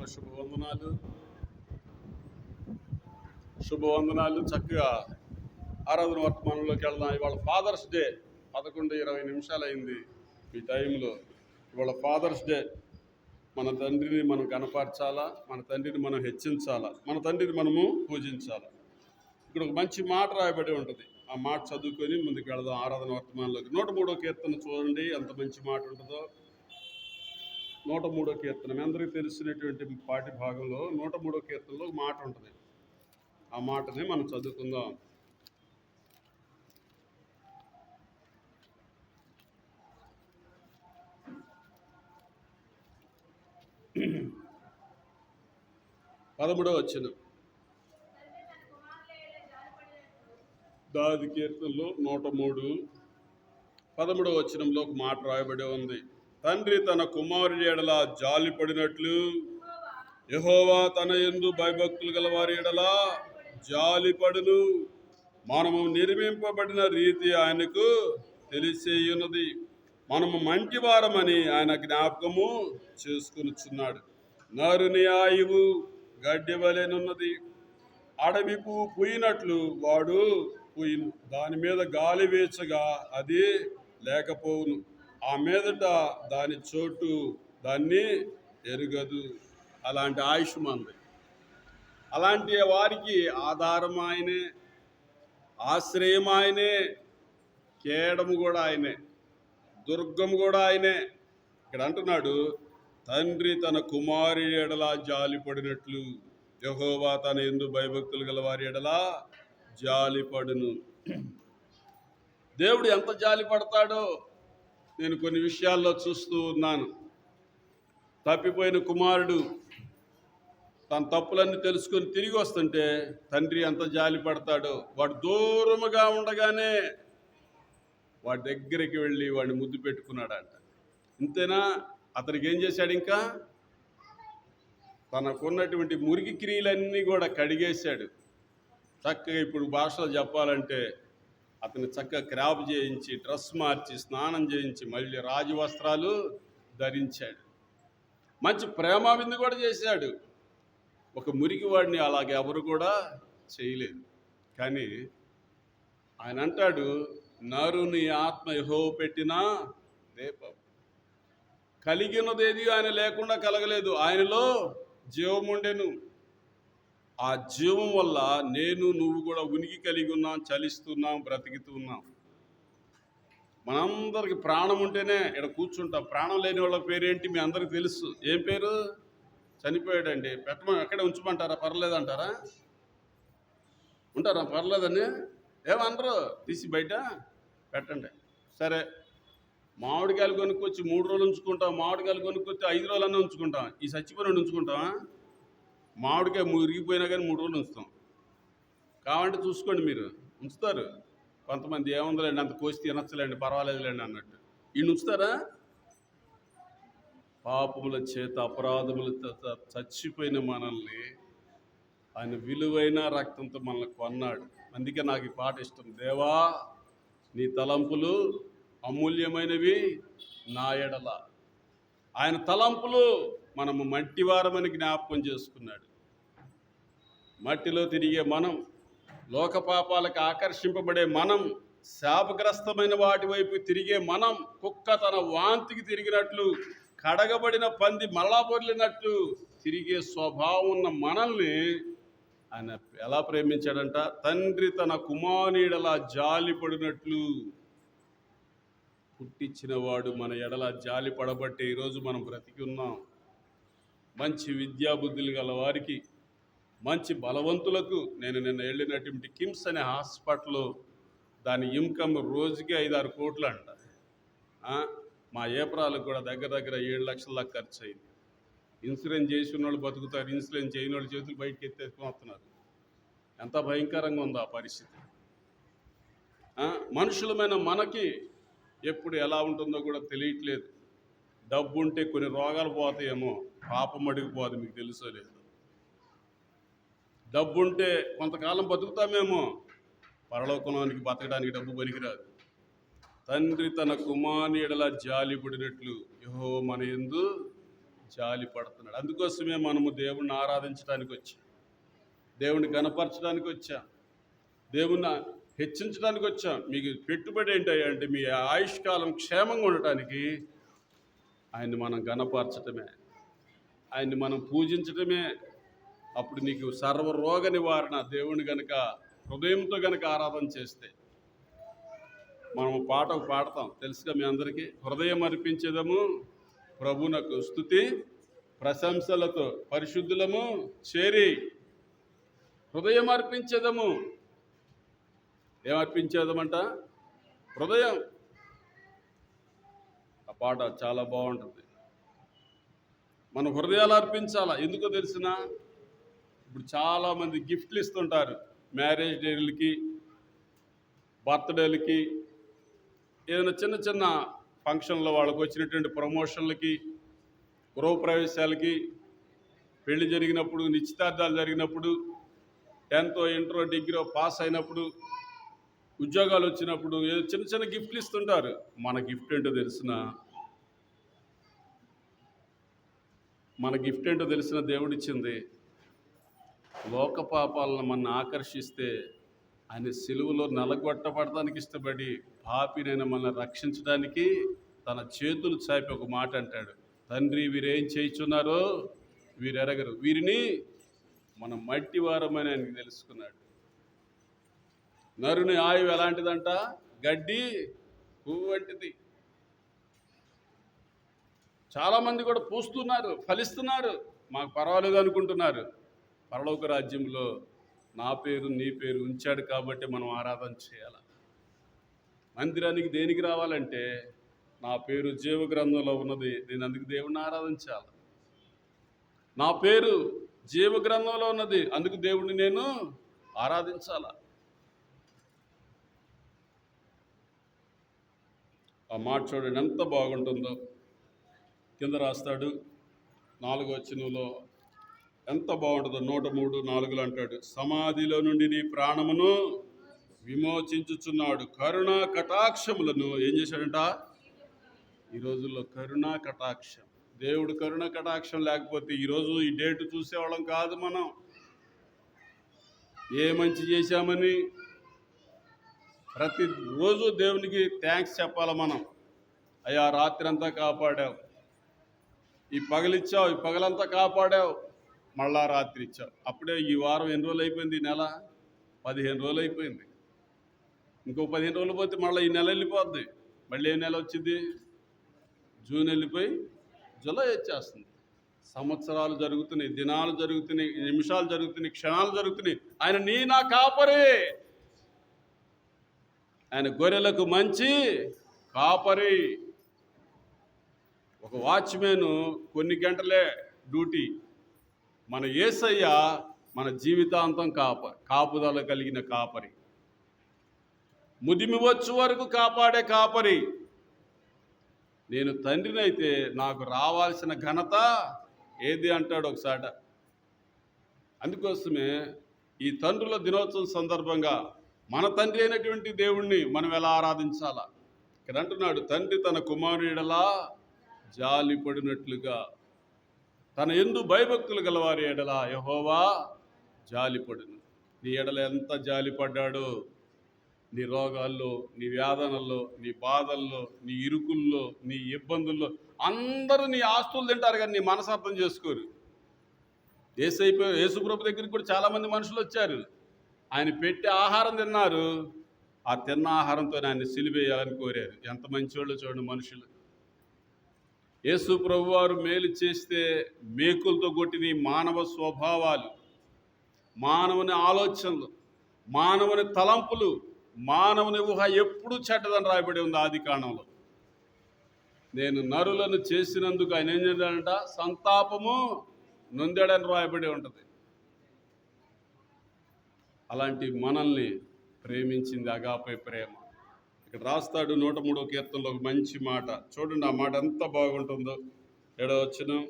నామములో శుభవందనాలు. చక్కగా ఆరాధన వర్తమానంలోకి వెళ్దాం. ఇవాళ ఫాదర్స్ డే. 11:20 అయింది ఈ టైంలో. ఇవాళ ఫాదర్స్ డే. మన తండ్రిని మనం కనపరచాలా, మన తండ్రిని మనం హెచ్చించాలా, మన తండ్రిని మనము పూజించాలా. ఇక్కడ ఒక మంచి మాట రాయబడి ఉంటుంది. ఆ మాట చదువుకొని ముందుకు వెళదాం ఆరాధన వర్తమానంలోకి. 103వ కీర్తన చూడండి ఎంత మంచి మాట ఉంటుందో. 103వ కీర్తన మీ అందరికీ తెలిసినటువంటి పాఠ్య భాగంలో 103వ కీర్తనలో ఒక మాట ఉంటుంది. ఆ మాటని మనం చదువుకుందాం. పదమూడవ వచనం. దావీదు కీర్తనలో 103 13వ వచనంలో ఒక మాట రాయబడి ఉంది. తండ్రి తన కుమారుడి ఎడల జాలిపడినట్లు యెహోవా తన యందు భయభక్తులు గల వారి ఎడల జాలిపడును. మనము నిర్మింపబడిన రీతి ఆయనకు తెలిసేయున్నది. మనము మంటివారమని ఆయన జ్ఞాపకము చేసుకొనుచున్నాడు. నరుని ఆయువు గడ్డి వలెనున్నది. అడవి పువ్వు పూయినట్లు వాడు పూయిను. దాని మీద గాలి వీచగా అది లేకపోవును. ఆ మీదట దాని చోటు దాన్ని ఎరుగదు. అలాంటి ఆయుష్ మంది. అలాంటి వారికి ఆధారం ఆయనే, ఆశ్రయం ఆయనే, కేడము కూడా ఆయనే, దుర్గము కూడా ఆయనే. ఇక్కడ అంటున్నాడు, తండ్రి తన కుమారుడి ఎడల జాలిపడినట్లు యెహోవా తన యందు భయభక్తులు గల వారి ఎడల జాలిపడును. దేవుడు ఎంత జాలి పడతాడో నేను కొన్ని విషయాల్లో చూస్తూ ఉన్నాను. తప్పిపోయిన కుమారుడు తన తప్పులన్నీ తెలుసుకొని తిరిగి వస్తుంటే తండ్రి ఎంత జాలి పడతాడో. వాడు దూరముగా ఉండగానే వాడి దగ్గరికి వెళ్ళి వాడిని ముద్దు పెట్టుకున్నాడంట. ఇంతేనా? అతనికి ఏం చేశాడు? ఇంకా తనకున్నటువంటి మురికి క్రియలన్నీ కూడా కడిగేశాడు. చక్కగా ఇప్పుడు భాషలో చెప్పాలంటే అతను చక్కగా క్రాప్ చేయించి, డ్రెస్ మార్చి, స్నానం చేయించి, మళ్ళీ రాజవస్త్రాలు ధరించాడు. మంచి ప్రేమ విందు కూడా చేశాడు. ఒక మురికి వాడిని అలాగే ఎవరు కూడా చేయలేదు. కానీ ఆయన అంటాడు, నరుని ఆత్మ యెహోవా పెట్టిన దీపం. కలిగినదేది ఆయన లేకుండా కలగలేదు. ఆయనలో జీవం ఉండెను. ఆ జీవం వల్ల నేను నువ్వు కూడా ఉనికి కలిగి ఉన్నాం, చలిస్తున్నాం, బ్రతికుతున్నాం. మనందరికి ప్రాణం ఉంటేనే ఇక్కడ కూర్చుంటాం. ప్రాణం లేని వాళ్ళ పేరేంటి మీ అందరికి తెలుసు. ఏం పేరు? చనిపోయాడండి. పెట్టమని అక్కడే ఉంచమంటారా? పర్లేదంటారా? ఉంటారా? పర్లేదని ఏమనరు. తీసి బయట పెట్టండి. సరే, మామిడికాయలు కొనుక్కొచ్చి 3 రోజులు ఉంచుకుంటాం, మామిడికాయలు కొనుక్కొచ్చి 5 రోజులన్నా ఉంచుకుంటాం. ఈ చచ్చిపోయిన ఉంచుకుంటామా? మామిడికాయ మురిగిపోయినా కానీ 3 రోజులు ఉంచుతాం. కావాలంటే చూసుకోండి, మీరు ఉంచుతారు. కొంతమంది ఏముందిలేండి, అంత కోసి తినచ్చలేండి, పర్వాలేదులేండి అన్నట్టు. ఈయన ఉంచుతారా? పాపముల చేత, అపరాధముల చేత చచ్చిపోయిన మనల్ని ఆయన విలువైన రక్తంతో మనల్ని కొన్నాడు. అందుకే నాకు ఈ పాట ఇష్టం. దేవా నీ తలంపులు అమూల్యమైనవి నా ఎడల. ఆయన తలంపులు మనము మట్టివారమని జ్ఞాపకం చేసుకున్నాడు. మట్టిలో తిరిగే మనం, లోక పాపాలకు ఆకర్షింపబడే మనం, శాపగ్రస్తమైన వాటి వైపు తిరిగే మనం, కుక్క తన వాంతికి తిరిగినట్లు, కడగబడిన పంది మళ్ళా పొర్లినట్లు తిరిగే స్వభావం ఉన్న మనల్ని ఆయన ఎలా ప్రేమించాడంట? తండ్రి తన కుమారునిడలా జాలి పడినట్లు. పుట్టించిన వాడు మన ఎడల జాలి పడబట్టే ఈరోజు మనం బ్రతికి ఉన్నాం. మంచి విద్యాబుద్ధులు గల వారికి, మంచి బలవంతులకు, నేను నిన్న వెళ్ళినటువంటి కిమ్స్ అనే హాస్పిటల్లో దాని ఇన్కమ్ రోజుకి 5-6 కోట్లు అంట. మా ఏప్రాలకు కూడా దగ్గర 7 లక్షల దాకా ఖర్చు అయింది. ఇన్సూరెన్స్ చేసి ఉన్నోళ్ళు బతుకుతారు, ఇన్సూరెన్స్ చేయని వాళ్ళు చేతులు బయటకు ఎత్తేసుకొని వస్తున్నారు. ఎంత భయంకరంగా ఉందో ఆ పరిస్థితి. మనుషులమైన మనకి ఎప్పుడు ఎలా ఉంటుందో కూడా తెలియట్లేదు. డబ్బు ఉంటే కొన్ని రోగాలు పోతాయేమో, పాపం అడిగిపోదు. మీకు తెలుసో లేదు. డబ్బు ఉంటే కొంతకాలం బతుకుతామేమో, పరలోకంలోనికి బతకడానికి డబ్బు పనికిరాదు. తండ్రి తన కుమారుని ఎడల జాలి పడినట్లు యెహోవా మన యందు జాలి పడుతున్నాడు. అందుకోసమే మనము దేవుణ్ణి ఆరాధించడానికి వచ్చాం, దేవుణ్ణి గణపరచడానికి వచ్చాం, దేవుణ్ణి హెచ్చించడానికి వచ్చాం. మీకు పెట్టుబడి ఏంటంటే మీ ఆయుష్కాలం క్షేమంగా ఉండటానికి ఆయన్ని మనం గణపరచటమే, ఆయన్ని మనం పూజించటమే. అప్పుడు నీకు సర్వరోగ నివారణ. దేవుని గనక హృదయంతో గనక ఆరాధన చేస్తే మనం పాట పాడతాం, తెలుసుగా మీ అందరికీ. హృదయం అర్పించేదము ప్రభునకు స్తుతి ప్రశంసలతో పరిశుద్ధులము చేరి. హృదయం అర్పించేదము. ఏమర్పించేదమంట? హృదయం. ఆ పాట చాలా బాగుంటుంది. మన హృదయాలు అర్పించాలా. ఎందుకో తెలిసిన, ఇప్పుడు చాలామంది గిఫ్ట్లు ఇస్తుంటారు మ్యారేజ్ డేలకి, బర్త్డేలకి, ఏదైనా చిన్న చిన్న ఫంక్షన్లో వాళ్ళకు వచ్చినటువంటి ప్రమోషన్లకి, గృహప్రవేశాలకి, పెళ్లి జరిగినప్పుడు, నిశ్చితార్థాలు జరిగినప్పుడు, 10th ఇంటర్ డిగ్రీ పాస్ అయినప్పుడు, ఉద్యోగాలు వచ్చినప్పుడు ఏదో చిన్న చిన్న గిఫ్ట్లు ఇస్తుంటారు. మన గిఫ్ట్ ఏంటో తెలిసిన దేవుడిచ్చింది లోక పాపాలను మన ఆకర్షిస్తే ఆయన సిలువలో నలగొట్టబడడానికి ఇష్టపడి పాపినైనా మనల్ని రక్షించడానికి తన చేతులు చాపి ఒక మాట అంటాడు, తండ్రి వీరేం చేయుచున్నారో వీరు ఎరగరు, వీరిని మనం మట్టి వారమని ఆయనకి తెలుసుకున్నాడు. నరుని ఆయువు ఎలాంటిదంట? గడ్డి పువ్వు వంటిది. చాలామంది కూడా పూస్తున్నారు, ఫలిస్తున్నారు, మాకు పర్వాలేదు అనుకుంటున్నారు. పరలోక రాజ్యంలో నా పేరు నీ పేరు ఉంచాడు కాబట్టి మనం ఆరాధన చేయాలి. మందిరానికి దేనికి రావాలంటే నా పేరు జీవ గ్రంథంలో ఉన్నది, నేను అందుకు దేవుణ్ణి ఆరాధించాలి. నా పేరు జీవ గ్రంథంలో ఉన్నది, అందుకు దేవుడిని నేను ఆరాధించాల. ఆ మాట చూడండి ఎంత బాగుంటుందో. కింద రాస్తాడు 4వ వచనంలో, ఎంత బాగుంటుందో. 103:4 అంటాడు, సమాధిలో నుండి నీ ప్రాణమును విమోచించుచున్నాడు, కరుణా కటాక్షములను ఏం చేశాడంట? ఈ రోజుల్లో కరుణా కటాక్షం. దేవుడు కరుణ కటాక్షం లేకపోతే ఈరోజు ఈ డేటు చూసేవాళ్ళం కాదు. మనం ఏ మంచి చేశామని ప్రతిరోజు దేవునికి థ్యాంక్స్ చెప్పాలి మనం. అయ్యా రాత్రి అంతా కాపాడావు, ఈ పగలిచ్చావు, ఈ పగలంతా కాపాడావు, మళ్ళా రాత్రి ఇచ్చావు. అప్పుడే ఈ వారం ఎన్ని రోజులు అయిపోయింది? ఈ నెల 15 రోజులు అయిపోయింది. ఇంకో 15 రోజులు పోతే మళ్ళీ ఈ నెల వెళ్ళిపోద్ది. మళ్ళీ ఏ నెల వచ్చింది? జూన్ వెళ్ళిపోయి జూలై వచ్చేస్తుంది. సంవత్సరాలు జరుగుతున్నాయి, దినాలు జరుగుతున్నాయి, నిమిషాలు జరుగుతున్నాయి, క్షణాలు జరుగుతున్నాయి. ఆయన నా కాపరి, ఆయన గొర్రెలకు మంచి కాపరి. ఒక వాచ్మెన్ కొన్ని గంటలే డ్యూటీ, మన యేసయ్య మన జీవితాంతం కాపుదల కలిగిన కాపరి, ముదిమి వచ్చు వరకు కాపాడే కాపరి. నేను తండ్రినైతే నాకు రావాల్సిన ఘనత ఏది అంటాడు ఒకసాట. అందుకోసమే ఈ తండ్రుల దినోత్సవం సందర్భంగా మన తండ్రి అయినటువంటి దేవుణ్ణి మనం ఎలా ఆరాధించాలా? ఇక్కడ అంటున్నాడు, తండ్రి తన కుమారుడలా జాలిపడినట్లుగా తన యందు భయభక్తులు గలవారి ఎడల యెహోవా జాలిపడును. నీ ఎడల ఎంత జాలిపడ్డాడో, నీ రోగాల్లో, నీ వేదనల్లో, నీ బాధల్లో, నీ ఇరుకుల్లో, నీ ఇబ్బందుల్లో. అందరూ నీ ఆస్తులు తింటారు కానీ నీ మనసు అర్థం చేసుకోరు. యేసుప్రభు దగ్గరికి కూడా చాలామంది మనుషులు వచ్చారు, ఆయన పెట్టే ఆహారం తిన్నారు, ఆ తిన్న ఆహారంతో ఆయన సిలువేయాలని కోరారు. ఎంత మంచివాళ్ళు చూడండి మనుషులు. యేసు ప్రభు వారు మేలు చేస్తే మేకులతో కొట్టిన మానవ స్వభావాలు, మానవుని ఆలోచనలు, మానవుని తలంపులు, మానవుని ఊహ ఎప్పుడూ చెడ్డదని రాయబడి ఉంది ఆదికాండంలో. నేను నరులను చేసినందుకు ఆయన ఏం చేశాడంట? సంతాపము నొందాడని రాయబడి ఉంటుంది. అలాంటి మనల్ని ప్రేమించింది అగాపే ప్రేమ. ఇక్కడ రాస్తాడు 103వ కీర్తనలో ఒక మంచి మాట చూడండి. ఆ మాట ఎంత బాగుంటుందో. 7వ వచనం,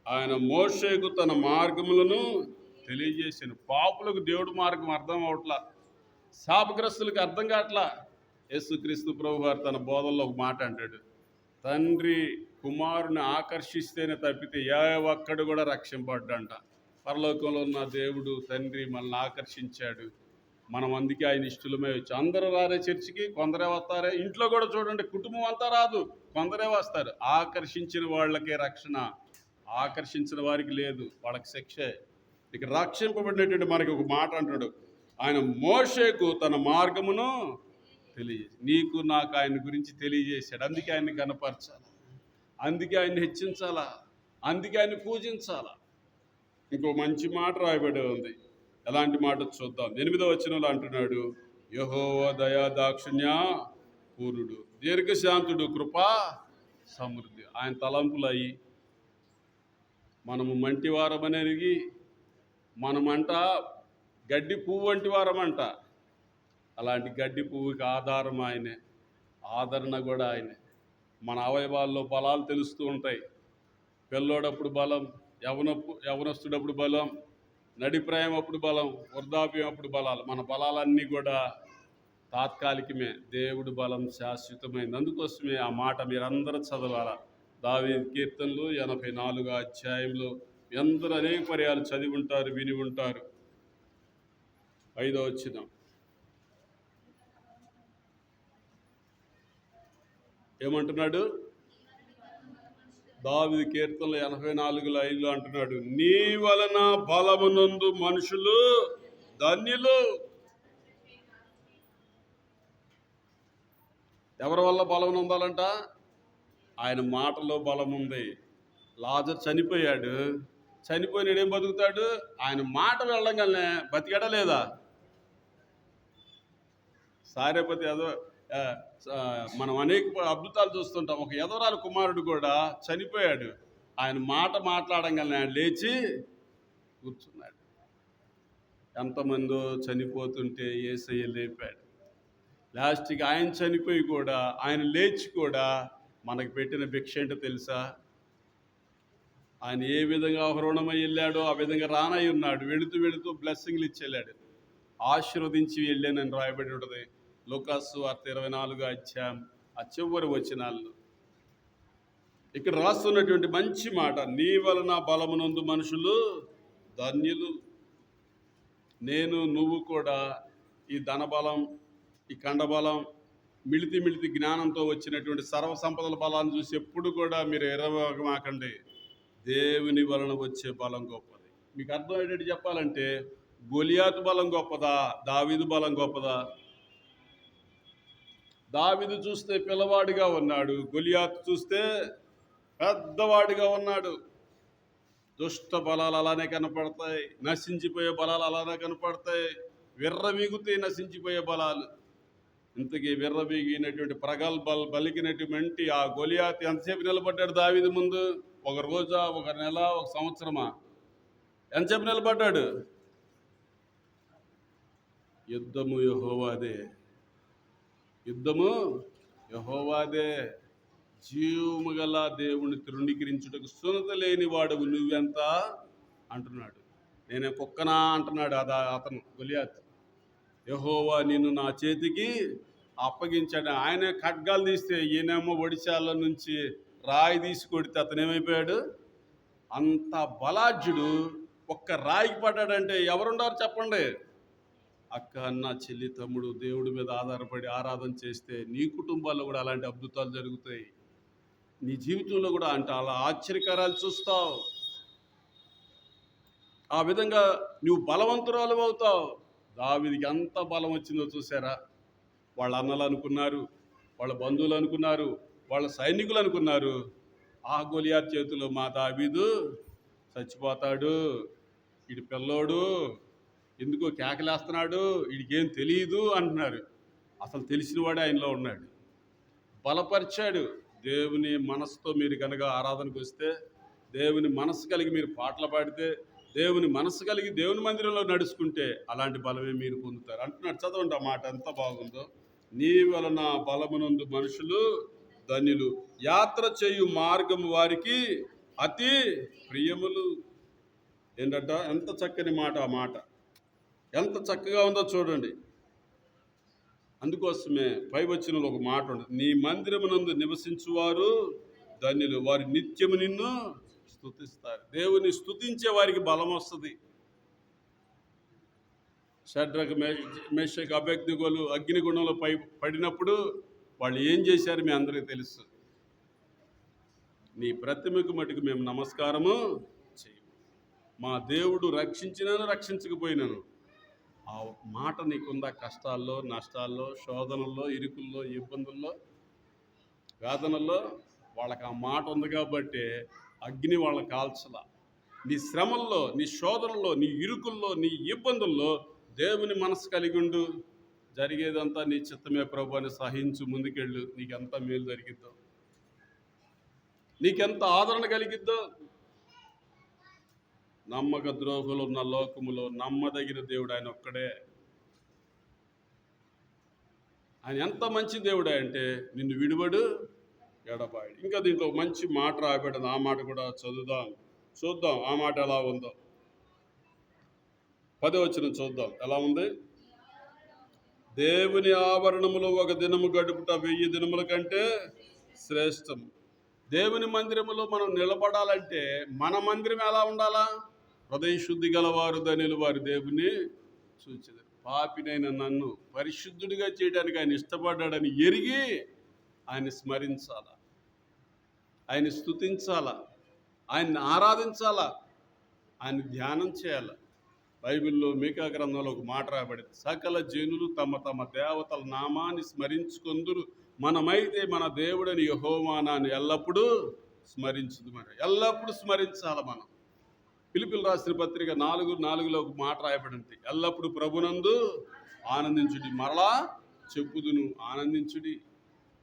ఆయన మోషేకు తన మార్గములను తెలియజేసాను. పాపులకు దేవుడు మార్గం అర్థం అవట్లా, శాపగ్రస్తులకు అర్థం కావట్లా. యేసుక్రీస్తు ప్రభు గారు తన బోధనలో ఒక మాట అంటాడు, తండ్రి కుమారుని ఆకర్షిస్తేనే తప్పితే ఏ ఒక్కడు కూడా రక్షింపడ్డంట. పరలోకంలో ఉన్న దేవుడు తండ్రి మనల్ని ఆకర్షించాడు. మనం అందుకే ఆయన ఇష్టలమే వచ్చు. అందరూ రారే చర్చికి, కొందరే వస్తారే. ఇంట్లో కూడా చూడండి, కుటుంబం అంతా రాదు, కొందరే వస్తారు. ఆకర్షించిన వాళ్ళకే రక్షణ, ఆకర్షించిన వారికి లేదు, వాళ్ళకి శిక్షే. ఇక రక్షింపబడినటువంటి మనకి ఒక మాట అంటాడు, ఆయన మోషేకు తన మార్గమును తెలియజేసి, నీకు నాకు ఆయన గురించి తెలియజేశాడు. అందుకే ఆయన్ని కనపరచాలి, అందుకే ఆయన్ని హెచ్చించాలా, అందుకే ఆయన్ని పూజించాలా. ఇంకో మంచి మాట రాయబడి ఉంది. ఎలాంటి మాట చూద్దాం. 8వ వచనంలో అంటున్నాడు, యెహోవా దయా దాక్షిణ్య పూర్ణుడు, దీర్ఘశాంతుడు, కృపా సమృద్ధి. ఆయన తలంపులయ్యి మనము మంటివారమని ఎరిగి, మనమంట గడ్డి పువ్వు వంటి వారమంట. అలాంటి గడ్డి పువ్వుకి ఆధారం ఆయనే, ఆదరణ కూడా ఆయనే. మన అవయవాల్లో బలాలు తెలుస్తూ ఉంటాయి. పిల్లోడప్పుడు బలం, యవనస్తుడప్పుడు బలం, నడిప్రాయం అప్పుడు బలం, వృద్ధాప్యం అప్పుడు బలాలు. మన బలాలన్నీ కూడా తాత్కాలికమే, దేవుడు బలం శాశ్వతమైంది. అందుకోసమే ఆ మాట మీరందరూ చదవాలా. దావీదు కీర్తనలు 84వ అధ్యాయంలో అందరూ అనేక పర్యాలు చదివి ఉంటారు, విని ఉంటారు. 5వ వచనం ఏమంటున్నాడు? దావీదు కీర్తనలు 84:5 అంటున్నాడు, నీ వలన బలమునందు మనుషులు ధన్యులు. ఎవరి వల్ల బలం ఉండాలంట? ఆయన మాటలో బలం ఉంది. లాజరు చనిపోయాడు, చనిపోయినాడు, ఏం బతుకుతాడు? ఆయన మాట వెళ్ళగానే బతికాడా లేదా? సారేపతి మనం అనేక అద్భుతాలు చూస్తుంటాం. ఒక యెదవరాలు కుమారుడు కూడా చనిపోయాడు, ఆయన మాట మాట్లాడంగానే ఆయన లేచి కూర్చున్నాడు. ఎంతమందో చనిపోతుంటే యేసయ్య లేపాడు. లాస్ట్కి ఆయన చనిపోయి కూడా, ఆయన లేచి కూడా మనకు పెట్టిన భిక్ష ఏంటో తెలుసా? ఆయన ఏ విధంగా రుణమై వెళ్ళాడో ఆ విధంగా రానై ఉన్నాడు. వెళుతూ వెళుతూ బ్లెస్సింగ్లు ఇచ్చి వెళ్ళాడు, ఆశీర్వదించి వెళ్ళానని రాయబడి ఉంటుంది లూకాసు వార్త 24వ అధ్యాయం ఆ చివరి వచనాల్లో. ఇక్కడ రాస్తున్నటువంటి మంచి మాట, నీ వలన బలమునందు మనుషులు ధన్యులు. నేను నువ్వు కూడా ఈ ధనబలం, ఈ కండబలం, మిళితి జ్ఞానంతో వచ్చినటువంటి సర్వసంపదల బలాన్ని చూసి ఎప్పుడు కూడా మీరు ఎరవమాకండి. దేవుని వలన వచ్చే బలం గొప్పది. మీకు అర్థమయ్యేటట్టు చెప్పాలంటే, గొలియాతు బలం గొప్పదా, దావీదు బలం గొప్పదా? దావీదు చూస్తే పిల్లవాడిగా ఉన్నాడు, గొలియాతు చూస్తే పెద్దవాడిగా ఉన్నాడు. దుష్ట బలాలు అలానే కనపడతాయి, నశించిపోయే బలాలు అలానే కనపడతాయి, విర్రవీగుతే నశించిపోయే బలాలు. ఇంతకీ విర్రవీగినటువంటి ప్రగల్భాలు బలికినటువంటి ఆ గొలియాతు ఎంతసేపు నిలబడ్డాడు దావీదు ముందు? ఒక రోజా, ఒక నెల, ఒక సంవత్సరమా? ఎంతసేపు నిలబడ్డాడు? యుద్ధము యెహోవాదే, యుద్ధము యెహోవాదే. జీవము గల దేవుని తృణీకరించుటకు సున్నత లేని వాడు నువ్వెంత అంటున్నాడు. నేనే కుక్కనా అంటున్నాడు అతను గొలియాతు. యెహోవా నిన్ను నా చేతికి అప్పగించాడు. ఆయనే ఖడ్గాలు తీస్తే ఈయనేమో ఒడిశాల నుంచి రాయి తీసి కొడితే అతను ఏమైపోయాడు? అంత బలాఢ్యుడు ఒక్క రాయికి పడ్డాడంటే ఎవరుండారు చెప్పండి? అక్క, అన్న, చెల్లి, తమ్ముడు దేవుడి మీద ఆధారపడి ఆరాధన చేస్తే నీ కుటుంబాల్లో కూడా అలాంటి అద్భుతాలు జరుగుతాయి. నీ జీవితంలో కూడా అంటే అలా ఆశ్చర్యకరాలు చూస్తావు. ఆ విధంగా నువ్వు బలవంతురాలు అవుతావు. దావీదుకి ఎంత బలం వచ్చిందో చూసారా? వాళ్ళ అన్నలు అనుకున్నారు, వాళ్ళ బంధువులు అనుకున్నారు, వాళ్ళ సైనికులు అనుకున్నారు, ఆ గొలియాతు చేతిలో మా దావీదు చచ్చిపోతాడు, వీడి పిల్లోడు ఎందుకో కేకలేస్తున్నాడు, వీడికేం తెలియదు అంటున్నారు. అసలు తెలిసిన వాడే ఆయనలో ఉన్నాడు. బలపరిచాడు. దేవుని మనసుతో మీరు కనుక ఆరాధనకు వస్తే, దేవుని మనసు కలిగి మీరు పాటలు పాడితే, దేవుని మనసు కలిగి దేవుని మందిరంలో నడుచుకుంటే అలాంటి బలమే మీరు పొందుతారు అంటున్నాడు. చదవండి ఆ మాట, ఎంత బాగుందో. నీ వలన బలమునందు మనుషులు ధన్యులు, యాత్ర చేయు మార్గము వారికి అతి ప్రియములు. ఏంటంట? ఎంత చక్కని మాట ఆ మాట, ఎంత చక్కగా ఉందో చూడండి. అందుకోసమే పై వచనంలో ఒక మాట ఉంటుంది, నీ మందిరమునందు నివసించువారు ధన్యులు, వారి నిత్యము నిన్ను స్తుతిస్తారు. దేవుని స్తుతించే వారికి బలం వస్తుంది. షడ్రక్, మేషక్, అబేద్నెగోలు అగ్నిగుండంలో పడినప్పుడు వాళ్ళు ఏం చేశారు మీ అందరికీ తెలుసు. నీ ప్రతిమకు మటుకు మేము నమస్కారము చేయము, మా దేవుడు రక్షించినను రక్షించకపోయినను. ఆ మాట నీకుందా? కష్టాల్లో, నష్టాల్లో, శోధనల్లో, ఇరుకుల్లో, ఇబ్బందుల్లో, వేదనల్లో వాళ్ళకి ఆ మాట ఉంది కాబట్టి అగ్ని వాళ్ళని కాల్చలా. నీ శ్రమల్లో, నీ శోధనల్లో, నీ ఇరుకుల్లో, నీ ఇబ్బందుల్లో దేవుని మనసు కలిగి ఉండు. జరిగేదంతా నీ చిత్తమే ప్రభు అని సహించు, ముందుకెళ్ళు. నీకెంత మేలు జరిగిద్దో, నీకెంత ఆదరణ కలిగిద్దో. నమ్మక ద్రోహులు ఉన్న లోకములో నమ్మదగిన దేవుడు ఆయన ఒక్కడే. ఆయన ఎంత మంచి దేవుడే అంటే నిన్ను విడువడు, ఎడబాయి. ఇంకా దీంట్లో మంచి మాట రాబడింది, ఆ మాట కూడా చూద్దాం ఆ మాట ఎలా ఉందో. 10వ వచనం చూద్దాం ఎలా ఉంది. దేవుని ఆవరణములో ఒక దినము గడుపుట 1000 దినముల కంటే శ్రేష్టం. దేవుని మందిరములో మనం నిలబడాలంటే మన మందిరం ఎలా ఉండాలా? హృదయ శుద్ధి గలవారు ధన్యులు, వారి దేవుని చూచెదరు. పాపినైన నన్ను పరిశుద్ధుడిగా చేయడానికి ఆయన ఇష్టపడ్డాడని ఎరిగి ఆయన స్మరించాలా, ఆయన స్తుతించాలా, ఆయన్ని ఆరాధించాలా, ఆయన ధ్యానం చేయాలి. బైబిల్లో మీకా గ్రంథంలో ఒక మాట రాబడింది, సకల జనులు తమ తమ దేవతల నామాన్ని స్మరించుకొందురు, మనమైతే మన దేవుడని యెహోవా నామమును ఎల్లప్పుడూ స్మరించుదు. మరి ఎల్లప్పుడూ స్మరించాలి మనం. ఫిలిప్పీయులకు రాసిన పత్రిక 4:4లో ఒక మాట రాయబడింది, ఎల్లప్పుడూ ప్రభునందు ఆనందించుడి. మరలా చెప్పుదును, ఆనందించుడి.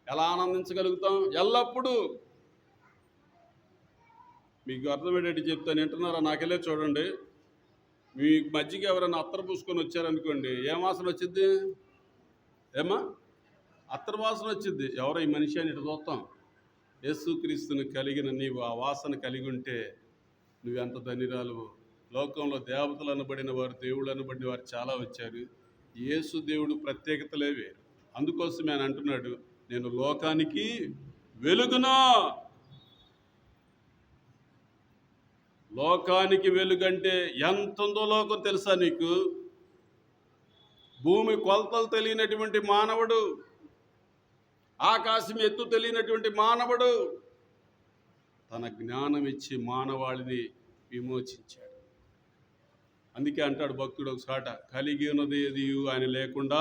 ఎలా ఆనందించగలుగుతాం? ఎల్లప్పుడూ. మీకు అర్థమయ్యేటట్టు చెప్తాను, వింటున్నారా? నాకెళ్ళే చూడండి. మీ మధ్యకి ఎవరైనా అత్తరు పూసుకొని వచ్చారనుకోండి, ఏం వాసన వచ్చింది? ఏమా? అత్తరు వాసన వచ్చింది. ఎవరో ఈ మనిషి అని ఇటు చూస్తాం. యేసుక్రీస్తుని కలిగిన నీవు ఆ వాసన కలిగి ఉంటే నువ్వెంత ధన్యురాలు. లోకంలో దేవతలు అనబడిన వారు, దేవుళ్ళు అనబడిన వారు చాలా వచ్చారు. యేసు దేవుడు ప్రత్యేకతలే వేరు. అందుకోసమే ఆయన అంటున్నాడు, నేను లోకానికి వెలుగును. లోకానికి వెలుగంటే ఎంత ఉందో లోకం తెలుసా నీకు? భూమి కొలతలు తెలియనటువంటి మానవుడు, ఆకాశం ఎత్తు తెలియనటువంటి మానవుడు తన జ్ఞానం ఇచ్చి మానవాళిని విమోచించాడు. అందుకే అంటాడు భక్తుడు ఒకసాట, కలిగి ఉన్నది ఏది ఆయన లేకుండా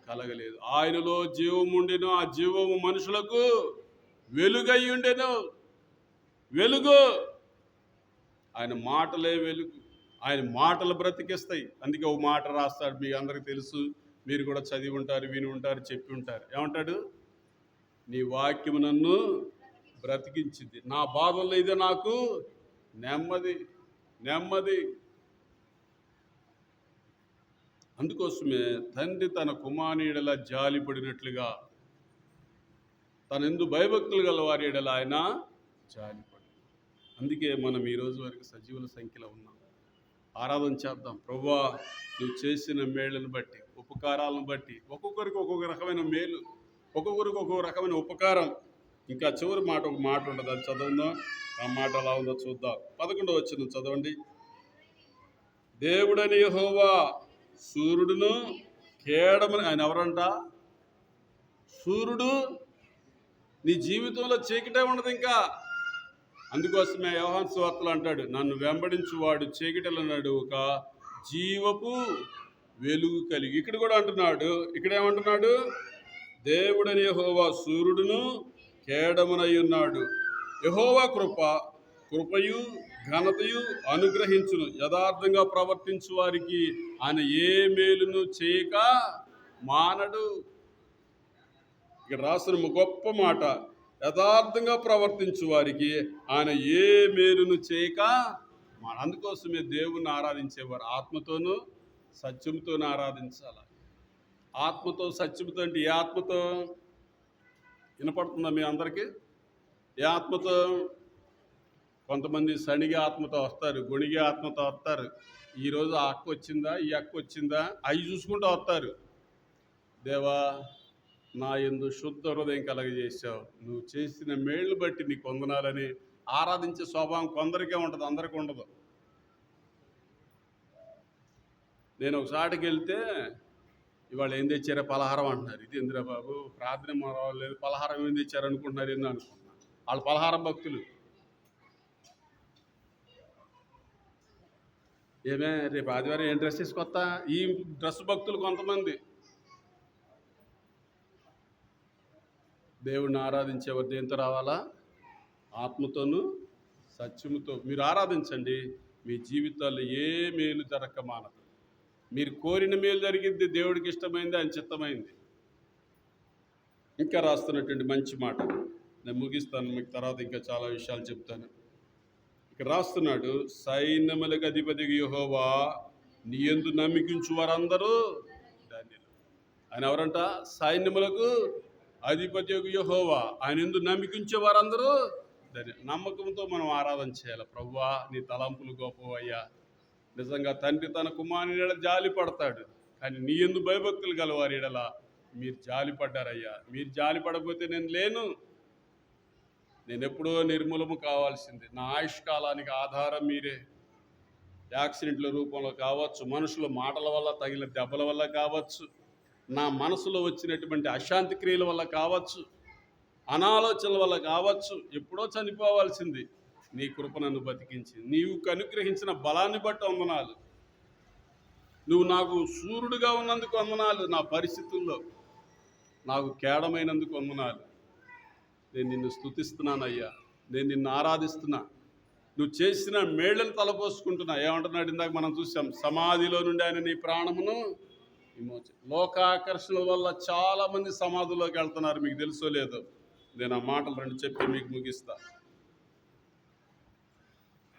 కలగలేదు. ఆయనలో జీవము ఉండెను, ఆ జీవము మనుషులకు వెలుగై ఉండెను. వెలుగు ఆయన మాటలే వెలుగు. ఆయన మాటలు బ్రతికిస్తాయి. అందుకే ఒక మాట రాస్తాడు, మీ అందరికి తెలుసు, మీరు కూడా చదివి ఉంటారు, విని ఉంటారు, చెప్పి ఉంటారు. ఏమంటాడు? నీ వాక్యము నన్ను బ్రతికించింది, నా బాధల్లో ఇదే నాకు నెమ్మది. అందుకోసమే తండ్రి తన కుమారునియెడల జాలిపడినట్లుగా తనెందు భయభక్తులు గల వారి యెడల ఆయన జాలిపడు. అందుకే మనం ఈ రోజు వరకు సజీవుల సంఖ్యలో ఉన్నాం. ఆరాధన చేద్దాం. ప్రభువా, నువ్వు చేసిన మేళ్ళను బట్టి, ఉపకారాలను బట్టి, ఒక్కొక్కరికి ఒక్కొక్క రకమైన మేలు, ఒక్కొక్కరికి ఒక్కొక్క రకమైన ఉపకారం. ఇంకా చివరి మాట ఒక మాట ఉంటుంది, అది చదవందాం. ఆ మాట ఎలా ఉందో చూద్దాం. 11వ వచనం చదవండి. దేవుడని యెహోవా సూర్యుడును కేడమని. ఆయన ఎవరంట? సూర్యుడు. నీ జీవితంలో చీకటే ఉండదు ఇంకా. అందుకోసమే యోహాను సువార్తలో అంటాడు, నన్ను వెంబడించువాడు చీకటిలో నడువక జీవపు వెలుగు కలిగి. ఇక్కడ కూడా అంటున్నాడు, ఇక్కడేమంటున్నాడు? దేవుడని యెహోవా సూర్యుడును కేడమునై ఉన్నాడు. యెహోవా కృపయు ఘనతయు అనుగ్రహించును. యథార్థంగా ప్రవర్తించు వారికి ఆయన ఏ మేలును చేయక మానడు. ఇక్కడ రాసిన గొప్ప మాట, యథార్థంగా ప్రవర్తించు వారికి ఆయన ఏ మేలును చేయక మానడు. అందుకోసమే దేవుణ్ణి ఆరాధించేవారు ఆత్మతోనూ సత్యంతోనూ ఆరాధించాలి. ఆత్మతో సత్యంతో అంటే ఏ ఆత్మతో? వినపడుతుందా మీ అందరికీ? ఏ ఆత్మతో? కొంతమంది శనిగే ఆత్మతో వస్తారు, గొణిగే ఆత్మతో వస్తారు. ఈరోజు ఆ అక్క వచ్చిందా, ఈ అక్క వచ్చిందా, అవి చూసుకుంటూ వస్తారు. దేవా, నా యందు శుద్ధ హృదయం కలగజేశావు, నువ్వు చేసిన మేళ్ళు బట్టి నీకు వందనాలని ఆరాధించే స్వభావం కొందరికే ఉంటుంది, అందరికీ ఉండదు. నేను ఒకసారికి వెళ్తే ఇవాళ ఏం తెచ్చారా పలహారం అంటున్నారు. ఇది ఇందిరా బాబు, ప్రార్థన లేదు, పలహారం ఏం తెచ్చారు అనుకుంటున్నారు, ఏందో అనుకుంటున్నా. వాళ్ళు పలహారం భక్తులు. ఏమే రేపు ఆదివారం ఏం డ్రెస్ తీసుకొస్తా, ఈ డ్రెస్ భక్తులు కొంతమంది. దేవుడిని ఆరాధించేవారు దేంతో రావాలా? ఆత్మతోనూ సత్యముతో. మీరు ఆరాధించండి, మీ జీవితాల్లో ఏ మేలు జరగక మానదు. మీరు కోరిన మేలు జరిగింది, దేవుడికి ఇష్టమైంది, ఆయన చిత్తమైంది. ఇంకా రాస్తున్నటువంటి మంచి మాట నేను ముగిస్తాను, మీకు తర్వాత ఇంకా చాలా విషయాలు చెప్తాను. ఇక్కడ రాస్తున్నాడు, సైన్యములకు అధిపతి యెహోవా నీ యందు నమ్మికించు వారందరూ ధన్యులు. ఆయన ఎవరంట? సైన్యములకు అధిపతి యెహోవా, ఆయన యందు నమ్మికించే వారందరూ ధన్యులు. నమ్మకంతో మనం ఆరాధన చేయాలి. ప్రభువా నీ తలంపులు గొప్పవయ్యా. నిజంగా తండ్రి తన కుమారుని ఎడల జాలి పడతాడు, కానీ నీ యందు భయభక్తులు గలవారి ఎడల మీరు జాలి పడ్డారయ్యా. మీరు జాలి పడకపోతే నేను లేను, నేను ఎప్పుడో నిర్మూలము కావాల్సింది. నా ఆయుష్కాలానికి ఆధారం మీరే. యాక్సిడెంట్ల రూపంలో కావచ్చు, మనుషుల మాటల వల్ల తగిలిన దెబ్బల వల్ల కావచ్చు, నా మనసులో వచ్చినటువంటి అశాంతి క్రియల వల్ల కావచ్చు, అనాలోచనల వల్ల కావచ్చు, ఎప్పుడో చనిపోవాల్సింది. నీ కృప నన్ను బతికించి, నీవు అనుగ్రహించిన బలాన్ని బట్టి వందనాలు. నువ్వు నాకు సూర్యుడిగా ఉన్నందుకు వందనాలు. నా పరిస్థితుల్లో నాకు కేడమైనందుకు వందనాలు. నేను నిన్ను స్తుతిస్తున్నానయ్యా, నేను నిన్ను ఆరాధిస్తున్నా. నువ్వు చేసిన మేళ్లను తలపోసుకుంటున్నా. ఏమంటున్నాడు? ఇందాక మనం చూసాం, సమాధిలో నుండి ఆయన నీ ప్రాణమును విమోచన. లోకాకర్షణల వల్ల చాలామంది సమాధిలోకి వెళ్తున్నారు, మీకు తెలుసో లేదో. నేను ఆ మాటలు రెండు చెప్పి మీకు ముగిస్తా.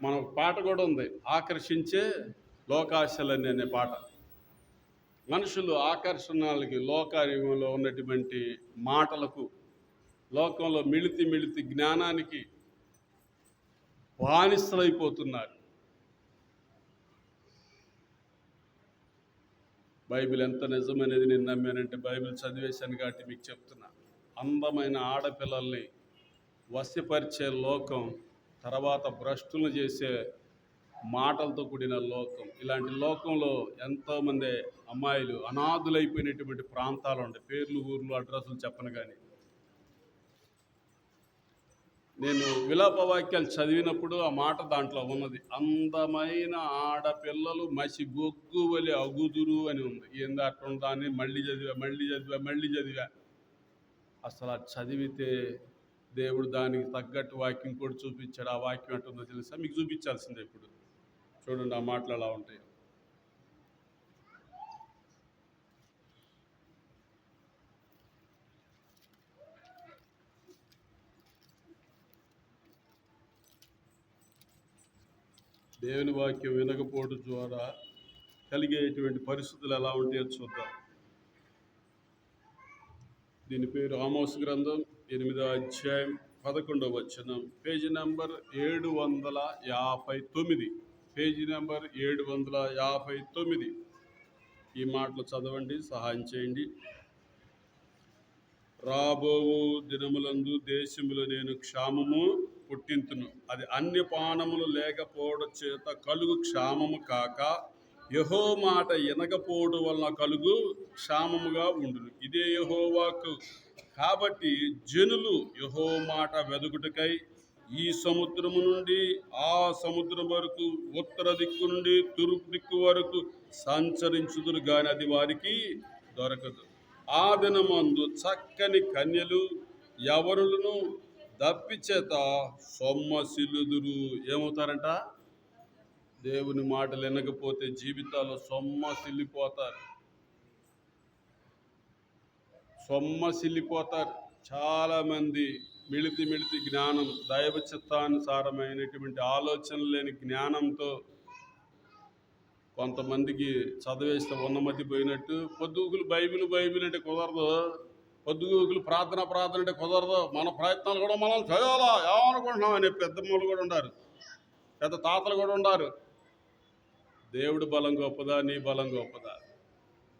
మన పాట కూడా ఉంది, ఆకర్షించే లోకాశలని అనే పాట. మనుషులు ఆకర్షణలకి, లోకంలో ఉన్నటువంటి మాటలకు, లోకంలో మిళితి జ్ఞానానికి బానిసలైపోతున్నారు. బైబిల్ ఎంత నిజమనేది నేను నమ్మానంటే, బైబిల్ చదివేశాను కాబట్టి మీకు చెప్తున్నా. అందమైన ఆడపిల్లల్ని వశపరిచే లోకం, తర్వాత భ్రష్టులను చేసే మాటలతో కూడిన లోకం. ఇలాంటి లోకంలో ఎంతోమంది అమ్మాయిలు అనాథులైపోయినటువంటి ప్రాంతాలు ఉంటాయి. పేర్లు, ఊర్లు, అడ్రస్లు చెప్పను కానీ. నేను విలాప వాక్యాలు చదివినప్పుడు ఆ మాట దాంట్లో ఉన్నది. అందమైన ఆడపిల్లలు మసి గొగ్గు వలి అగుదురు అని ఉంది. ఏంది అట్లా దాన్ని మళ్ళీ చదివా. అసలు అది చదివితే దేవుడు దానికి తగ్గట్టు వాక్యం కూడా చూపించాడు. ఆ వాక్యం ఎట్టుందో తెలుసా? మీకు చూపించాల్సిందే. ఇప్పుడు చూడండి ఆ మాటలు ఎలా ఉంటాయి. దేవుని వాక్యం వినకపోవడం ద్వారా కలిగేటువంటి పరిస్థితులు ఎలా ఉంటాయో చూద్దాం. దీని పేరు ఆమోస్ గ్రంథం 8వ అధ్యాయం 11వ వచనం, పేజీ నెంబర్ 759. Page number 759. ఈ మాటలు చదవండి, సహాయం చేయండి. రాబోవు దినములందు దేశములో నేను క్షామము పుట్టింతును, అది అన్యపానములు లేకపోవడం చేత కలుగు క్షామము కాక, యెహో మాట ఎనకపోవడం వలన కలుగు క్షామముగా ఉండును. ఇదే యెహోవాకు. కాబట్టి జనులు యెహో మాట వెదుకుటకై ఈ సముద్రము నుండి ఆ సముద్రం వరకు, ఉత్తర దిక్కు నుండి తూర్పు దిక్కు వరకు సంచరించుదురు, గాని అది వారికి దొరకదు. ఆ దినమందు చక్కని కన్యలు యవనులను దప్పిచేత సొమ్మసిల్లుదురు. ఏమవుతారంట? దేవుని మాటలు వినకపోతే జీవితాల్లో సొమ్మసిల్లిపోతారు. చాలామంది మిళితి జ్ఞానం, దైవ చిత్తానుసారమైనటువంటి ఆలోచనలు లేని జ్ఞానంతో కొంతమందికి చదివేస్తే ఉన్నమతి పోయినట్టు. పొద్దుగులు బైబిల్ అంటే కుదరదు, పొద్దుగులు ప్రార్థన అంటే కుదరదు, మన ప్రయత్నాలు కూడా మనం చేయాలా ఏమనుకుంటున్నాం అనే పెద్దమ్మలు కూడా ఉన్నారు, పెద్ద తాతలు కూడా ఉన్నారు. దేవుడు బలం గొప్పదా, నీ బలం గొప్పదా?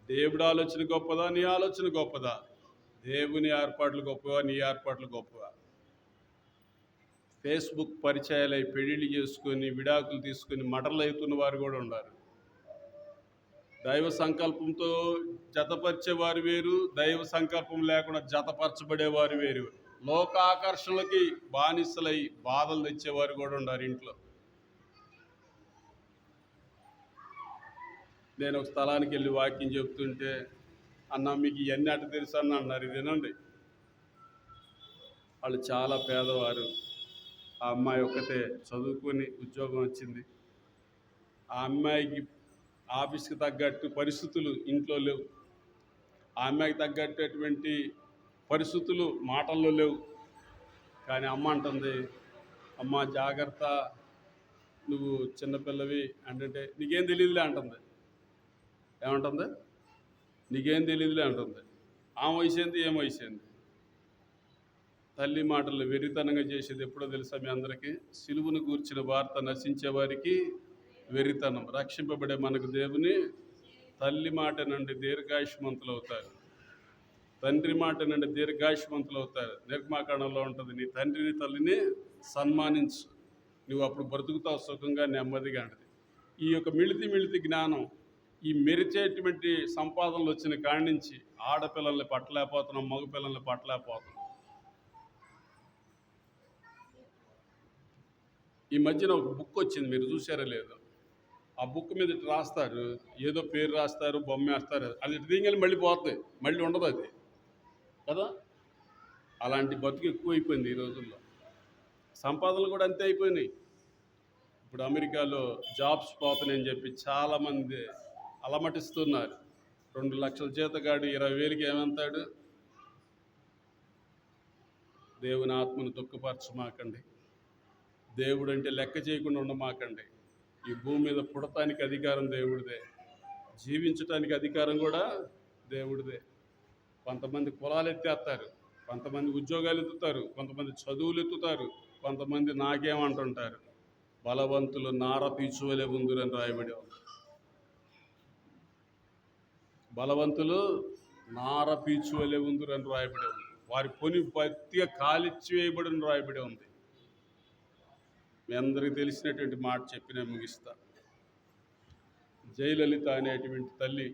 దేవుడు ఆలోచన గొప్పదా, నీ ఆలోచన గొప్పదా? దేవుని ఏర్పాట్లు గొప్పవా, నీ ఏర్పాట్లు గొప్పవా? ఫేస్బుక్ పరిచయాలై పెళ్లిళ్ళు చేసుకొని విడాకులు తీసుకొని మటర్లు అవుతున్న వారు కూడా ఉన్నారు. దైవ సంకల్పంతో జతపరిచేవారు వేరు, దైవ సంకల్పం లేకుండా జతపరచబడేవారు వేరు. లోకాకర్షణలకి బానిసలై బాధలు తెచ్చేవారు కూడా ఉన్నారు ఇంట్లో. నేను ఒక స్థలానికి వెళ్ళి వాక్యం చెప్తుంటే, అన్న మీకు ఇవన్నీ అటు తెలుసు అన్న అన్నారు. ఇది వినండి. వాళ్ళు చాలా పేదవారు. ఆ అమ్మాయి ఒక్కతే చదువుకొని ఉద్యోగం వచ్చింది. ఆ అమ్మాయికి ఆఫీస్కి తగ్గట్టు పరిస్థితులు ఇంట్లో లేవు. ఆ అమ్మాయికి తగ్గట్టటువంటి పరిస్థితులు మాటల్లో లేవు. కానీ అమ్మ అంటుంది, అమ్మ జాగ్రత్త, నువ్వు చిన్నపిల్లవి అంటే నీకేం తెలియదులే అంటుంది. ఏమంటుంది? నీకేం తెలియదులే అంటుంది. ఆ వయసు ఏంది, ఏం వయసు ఏంది? తల్లి మాటలు వెరితనంగా చేసేది ఎప్పుడో తెలుసా మీ అందరికీ? సిలువును గూర్చిన వార్త నశించే వారికి వెరితనం. రక్షింపబడే మనకు దేవుని తల్లి మాట నుండి దీర్ఘాయుష్మంతులు అవుతారు, తండ్రి మాట నుండి దీర్ఘాయుష్మంతులు అవుతారు. నిర్మాకాండంలో ఉంటుంది, నీ తండ్రిని తల్లిని సన్మానించు, నువ్వు అప్పుడు బ్రతుకుతావు సుఖంగా నెమ్మదిగా అంటది. ఈ యొక్క మిళితి జ్ఞానం, ఈ మెరిచేటువంటి సంపాదనలు వచ్చిన కాడి నుంచి ఆడపిల్లల్ని పట్టలేకపోతున్నాం, మగపిల్లల్ని పట్టలేకపోతున్నాం. ఈ మధ్యన ఒక బుక్ వచ్చింది, మీరు చూసారో లేదో? ఆ బుక్ మీద రాస్తారు, ఏదో పేరు రాస్తారు, బొమ్మ వేస్తారు, అది దింగలి మళ్ళీ పోతుంది, మళ్ళీ ఉండదు అది కదా. అలాంటి బతుకు ఎక్కువైపోయింది ఈ రోజుల్లో. సంపాదనలు కూడా అంతే అయిపోయినాయి. ఇప్పుడు అమెరికాలో జాబ్స్ పోతున్నాయని చెప్పి చాలామంది అలమటిస్తున్నారు. 2 లక్షల జీతగాడు 20,000కి ఏమంతాడు? దేవుని ఆత్మను దుఃఖపరచమాకండి. దేవుడు అంటే లెక్క చేయకుండా ఉండమాకండి. ఈ భూమి మీద పుడటానికి అధికారం దేవుడిదే, జీవించటానికి అధికారం కూడా దేవుడిదే. కొంతమంది కులాలు ఎత్తేస్తారు, కొంతమంది ఉద్యోగాలు ఎత్తుతారు, కొంతమంది చదువులు ఎత్తుతారు, కొంతమంది నాకేమంటుంటారు. బలవంతులు నార పీచువలే ఉందురని రాయబడి ఉంది. బలవంతులు నార పీచువలే ఉందురని రాయబడి ఉంది. వారి పొని పత్తిగా కాలిచ్చి వేయబడిని రాయబడి ఉంది. మీ అందరికీ తెలిసినటువంటి మాట చెప్పిన ముగిస్తా. జయలలిత అనేటువంటి తల్లి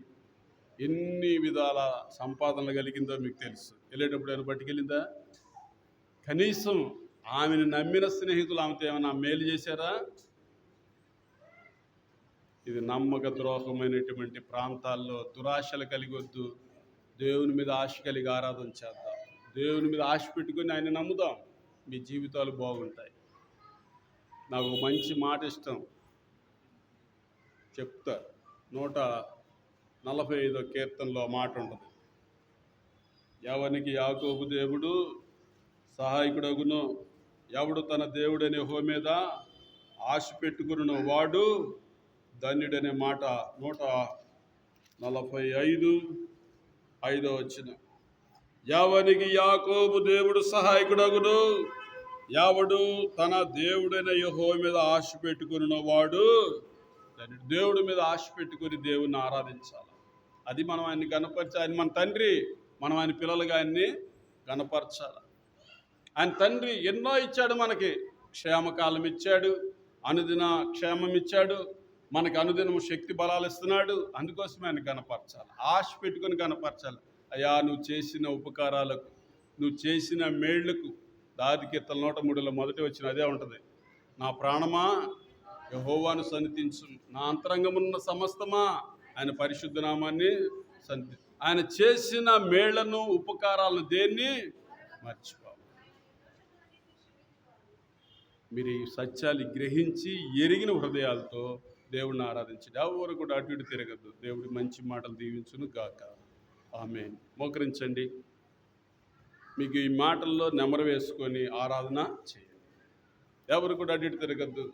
ఎన్ని విధాల సంపాదనలు కలిగిందో మీకు తెలుసు. వెళ్ళేటప్పుడు ఏమైనా పట్టుకెళ్ళిందా? కనీసం ఆమెను నమ్మిన స్నేహితులు ఆమెతో ఏమైనా మేలు చేశారా? ఇది నమ్మక ద్రోహమైనటువంటి ప్రాంతాల్లో దురాశలు కలిగొద్దు. దేవుని మీద ఆశ కలిగి ఆరాధన చేద్దాం. దేవుని మీద ఆశ పెట్టుకొని ఆయన నమ్ముదాం, మీ జీవితాలు బాగుంటాయి. నాకు మంచి మాట ఇష్టం చెప్తా. 145వ కీర్తనలో మాట ఉంటుంది, ఎవనికి యాకోబు దేవుడు సహాయకుడగును, ఎవడు తన దేవుడనే యెహోవా మీద ఆశ పెట్టుకును వాడు ధన్యుడనే మాట 145:5. ఎవనికి యాకోబు దేవుడు సహాయకుడగును, ఎవడు తన దేవుడైన యెహోవా మీద ఆశ పెట్టుకున్న వాడు ధన్యుడు. దేవుడి మీద ఆశ పెట్టుకుని దేవుణ్ణి ఆరాధించాలి. అది మనం ఆయన్ని గణపరచాలి. ఆయన మన తండ్రి, మనం ఆయన పిల్లలుగా ఆయన్ని గణపరచాలి. ఆయన తండ్రి ఎన్నో ఇచ్చాడు మనకి. క్షేమకాలం ఇచ్చాడు, అనుదిన క్షేమం ఇచ్చాడు, మనకు అనుదినము శక్తి బలాలు ఇస్తున్నాడు. అందుకోసమే ఆయన గణపరచాలి, ఆశ పెట్టుకుని గణపరచాలి. అయ్యా, నువ్వు చేసిన ఉపకారాలకు, నువ్వు చేసిన మేళ్లకు. దావీదు కీర్తన 103లో మొదటి వచ్చిన అదే ఉంటుంది, నా ప్రాణమా యెహోవాను సన్నిధించు, నా అంతరంగమున్న సమస్తమా ఆయన పరిశుద్ధ నామాన్ని సన్నిధి. ఆయన చేసిన మేళ్లను, ఉపకారాలను దేన్ని మర్చిపో. మీరు ఈ సత్యాలు గ్రహించి ఎరిగిన హృదయాలతో దేవుడిని ఆరాధించండి. ఎవరు కూడా అటు ఇటు తిరగద్దు. దేవుడి మంచి మాటలు దీవించును గాక. ఆమేన్. మోకరించండి. మీకు ఈ మాటల్లో నెమరు వేసుకొని ఆరాధన చేయండి. ఎవరు కూడా అటు ఇటు తిరగద్దు.